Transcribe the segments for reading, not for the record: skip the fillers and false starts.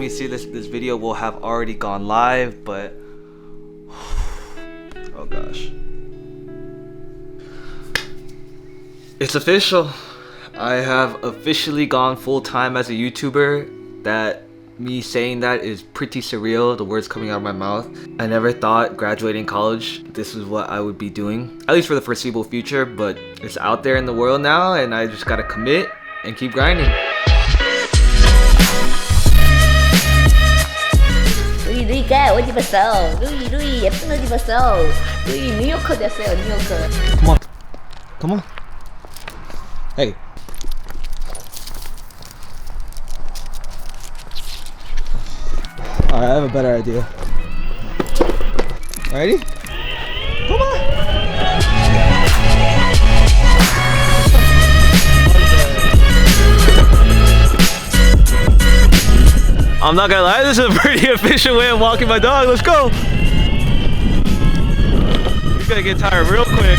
you see this video will have already gone live, but oh gosh. It's official. I have officially gone full-time as a YouTuber. That me saying that is pretty surreal, the words coming out of my mouth. I never thought graduating college, this is what I would be doing, at least for the foreseeable future, but it's out there in the world now and I just gotta commit and keep grinding. 루이가 옷 입었어. 루이 예쁜 옷 입었어. 루이 뉴요커 됐어요. 뉴요커. Come on. Come on. Hey. Alright, I have a better idea. Ready? Come on! I'm not gonna lie, this is a pretty efficient way of walking my dog. Let's go! He's gonna get tired real quick.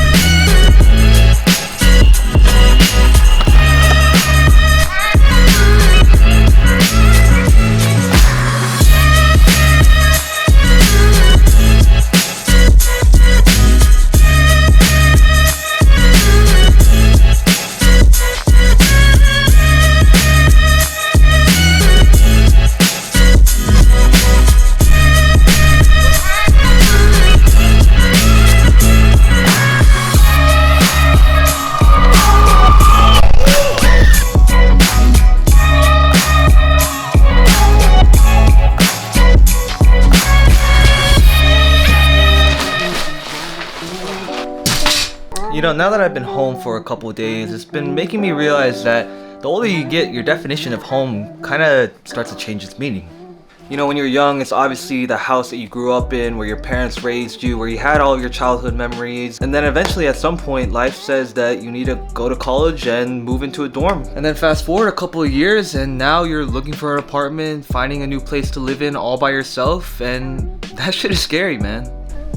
You know, now that I've been home for a couple of days, it's been making me realize that the older you get, your definition of home kind of starts to change its meaning. You know, when you're young, it's obviously the house that you grew up in, where your parents raised you, where you had all of your childhood memories. And then eventually at some point, life says that you need to go to college and move into a dorm. And then fast forward a couple of years and now you're looking for an apartment, finding a new place to live in all by yourself, and that shit is scary, man.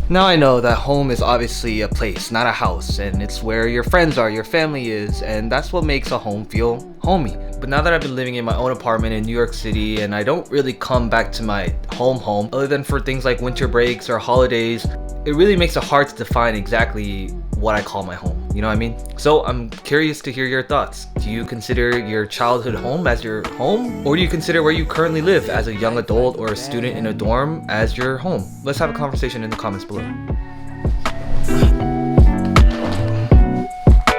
Now I know that home is obviously a place, not a house, and it's where your friends are, your family is, and that's what makes a home feel homey. But now that I've been living in my own apartment in New York City and I don't really come back to my home other than for things like winter breaks or holidays, it really makes it hard to define exactly what I call my home, you know what I mean? So I'm curious to hear your thoughts. Do you consider your childhood home as your home? Or do you consider where you currently live as a young adult or a student in a dorm as your home? Let's have a conversation in the comments below.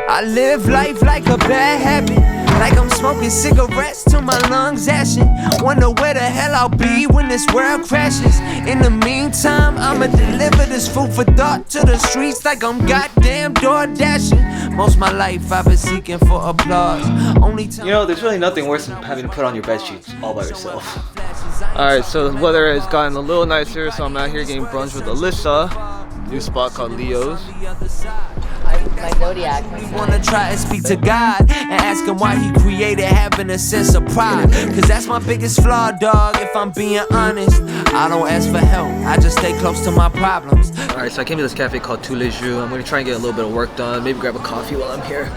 I live life like a bad habit, like I'm smoking cigarettes till my lungs ashen. Wonder where the hell I'll be when this world crashes. In the meantime, I'ma deliver this food for thought to the streets like I'm goddamn door dashing. Most of my life I've been seeking for applause. Only time, you know, there's really nothing worse than having to put on your bed sheets all by yourself. Alright, so the weather has gotten a little nicer, so I'm out here getting brunch with Alyssa. New spot called Leo's. My zodiac. We wanna try and speak to God and ask him why he created having a sense of pride. Cause that's my biggest flaw, dog, if I'm being honest. I don't ask for help, I just stay close to my problems. Alright, so I came to this cafe called Tous Les Jours. I'm gonna try and get a little bit of work done, maybe grab a coffee while I'm here.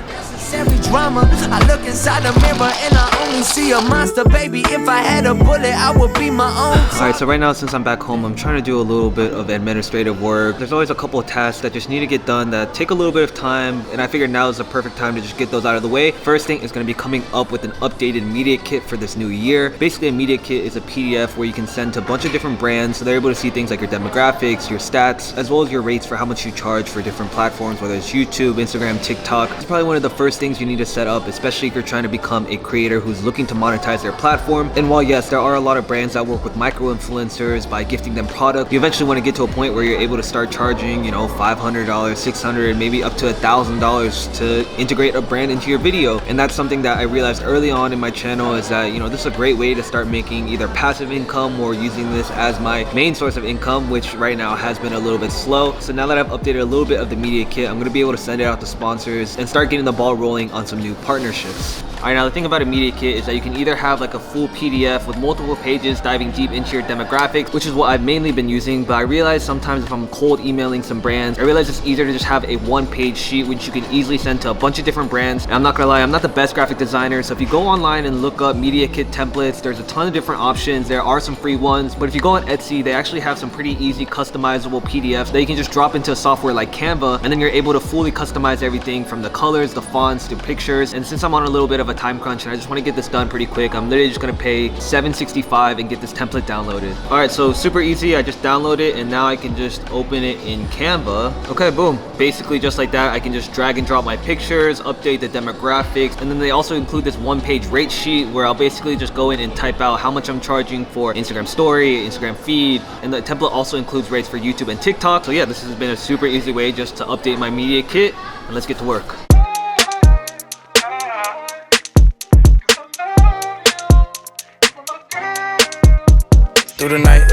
Every drama, I look inside the mirror and I only see a monster, baby. If I had a bullet, I would be my own. Alright, so right now since I'm back home, I'm trying to do a little bit of administrative work. There's always a couple of tasks that just need to get done that take a little bit of time, and I figured now is the perfect time to just get those out of the way. First thing is going to be coming up with an updated media kit for this new year. Basically, a media kit is a PDF where you can send to a bunch of different brands so they're able to see things like your demographics, your stats, as well as your rates for how much you charge for different platforms, whether it's YouTube, Instagram, TikTok. It's probably one of the first things you need to set up, especially if you're trying to become a creator who's looking to monetize their platform. And while yes, there are a lot of brands that work with micro influencers by gifting them product, you eventually want to get to a point where you're able to start charging, you know, $500, $600, maybe up to $1,000 to integrate a brand into your video. And that's something that I realized early on in my channel, is that, you know, this is a great way to start making either passive income or using this as my main source of income, which right now has been a little bit slow. So now that I've updated a little bit of the media kit, I'm going to be able to send it out to sponsors and start getting the ball rolling on some new partnerships. Alright, now the thing about a media kit is that you can either have like a full PDF with multiple pages diving deep into your demographics, which is what I've mainly been using, but I realize sometimes if I'm cold emailing some brands, I realize it's easier to just have a one-page sheet which you can easily send to a bunch of different brands. And I'm not gonna lie, I'm not the best graphic designer, so if you go online and look up media kit templates, there's a ton of different options. There are some free ones, but if you go on Etsy, they actually have some pretty easy customizable PDFs that you can just drop into a software like Canva, and then you're able to fully customize everything from the colors, the fonts, to pictures. And since I'm on a little bit of a time crunch and I just want to get this done pretty quick, I'm literally just gonna pay $7.65 and get this template downloaded. Alright, so super easy. I just download it and now I can just open it in Canva. Okay, boom. Basically just like that, I can just drag and drop my pictures, update the demographics, and then they also include this one-page rate sheet where I'll basically just go in and type out how much I'm charging for Instagram story, Instagram feed, and the template also includes rates for YouTube and TikTok. So yeah, this has been a super easy way just to update my media kit, and let's get to work. Through the night,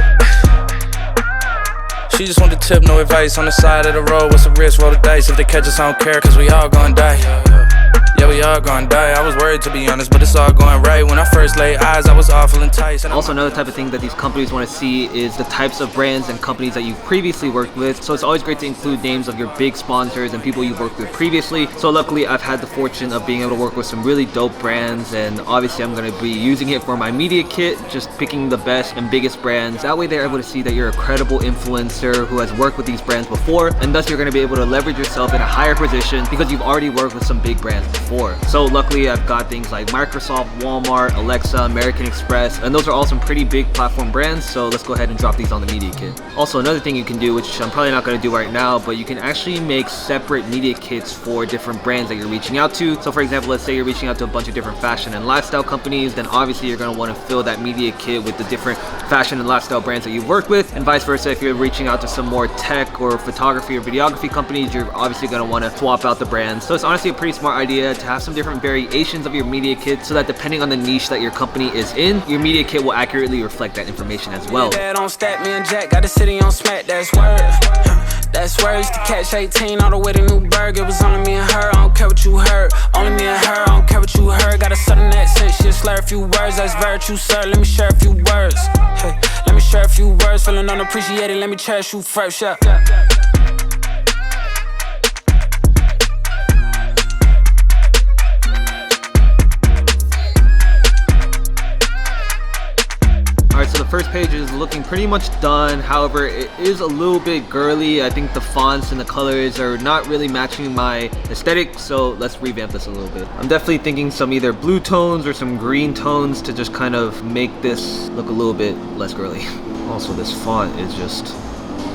she just want the tip, no advice. On the side of the road, what's the risk? Roll the dice. If they catch us, I don't care, cause we all gonna die. Yeah, we all gonna die. I was worried, to be honest, but it's all going right. When I first laid eyes, I was awful enticed. Also, another type of thing that these companies want to see is the types of brands and companies that you've previously worked with. So it's always great to include names of your big sponsors and people you've worked with previously. So luckily, I've had the fortune of being able to work with some really dope brands, and obviously I'm going to be using it for my media kit, just picking the best and biggest brands. That way they're able to see that you're a credible influencer who has worked with these brands before, and thus you're going to be able to leverage yourself in a higher position because you've already worked with some big brands before. So luckily I've got things like Microsoft, Walmart, Alexa, American Express, and those are all some pretty big platform brands, so let's go ahead and drop these on the media kit. Also, another thing you can do, which I'm probably not going to do right now, but you can actually make separate media kits for different brands that you're reaching out to. So for example, let's say you're reaching out to a bunch of different fashion and lifestyle companies, then obviously you're going to want to fill that media kit with the different fashion and lifestyle brands that you've worked with, and vice versa. If you're reaching out to some more tech or photography or videography companies, you're obviously going to want to swap out the brands. So it's honestly a pretty smart idea to have some different variations of your media kit so that depending on the niche that your company is in, your media kit will accurately reflect that information as well. Don't stack me and Jack, got the city on smack, that's word. That's where I used to catch 18 all the way to Newburgh. It was only me and her, I don't care what you heard. Only me and her, I don't care what you heard. Got a southern accent, shit slur a few words. That's very true, sir, let me share a few words. Hey, let me share a few words. Feeling unappreciated, let me cherish you first, yeah. Alright, so the first page is looking pretty much done. However, it is a little bit girly. I think the fonts and the colors are not really matching my aesthetic, so let's revamp this a little bit. I'm definitely thinking some either blue tones or some green tones to just kind of make this look a little bit less girly. Also, this font is just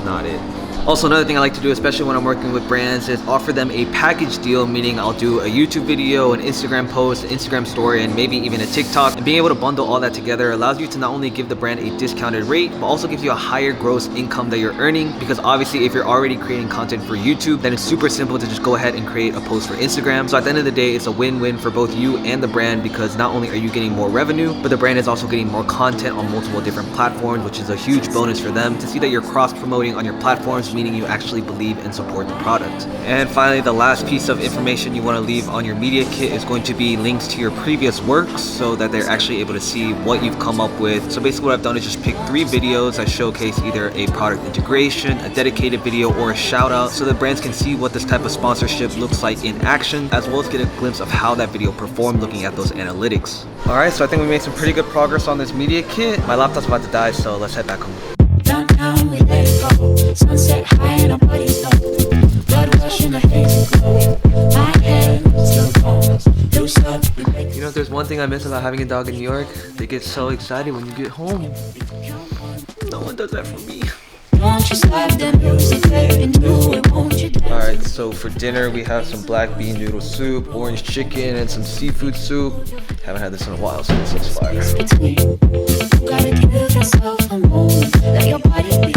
not it. Also, another thing I like to do, especially when I'm working with brands, is offer them a package deal, meaning I'll do a YouTube video, an Instagram post, an Instagram story, and maybe even a TikTok. And being able to bundle all that together allows you to not only give the brand a discounted rate, but also gives you a higher gross income that you're earning. Because obviously, if you're already creating content for YouTube, then it's super simple to just go ahead and create a post for Instagram. So at the end of the day, it's a win-win for both you and the brand, because not only are you getting more revenue, but the brand is also getting more content on multiple different platforms, which is a huge bonus for them to see that you're cross-promoting on your platforms, meaning you actually believe and support the product. And finally, the last piece of information you want to leave on your media kit is going to be links to your previous works so that they're actually able to see what you've come up with. So basically what I've done is just pick 3 videos that showcase either a product integration, a dedicated video, or a shout out, so that brands can see what this type of sponsorship looks like in action, as well as get a glimpse of how that video performed looking at those analytics. Alright, so I think we made some pretty good progress on this media kit. My laptop's about to die, so let's head back home. Downtown, we let it go. Sunset high and our bodies low. Blood rush in the hazy glow. My head still goes. Do stuff we make. You know, if there's one thing I miss about having a dog in New York, they get so excited when you get home. No one does that for me. Won't you slide the music there into it, won't you dance? Alright, so for dinner we have some black bean noodle soup, orange chicken, and some seafood soup. Haven't had this in a while, so this looks fire. Between, you gotta give yourself a moment. Let your body be.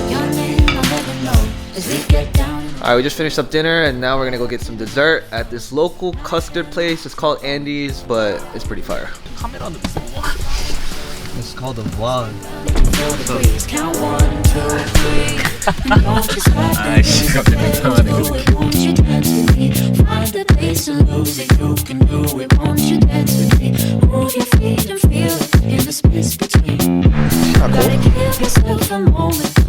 Your name I'll never know as we get down. Alright, we just finished up dinner and now we're gonna go get some dessert at this local custard place. It's called Andy's, but it's pretty fire. Comment on the It's called a vlog. Count 1, 2, 3. Don't you slide the music there into it, won't you dance with me? Find the bass and lose it. You can do it, won't you dance with me? Move your feet and feel it in the space between. Gotta give yourself a moment.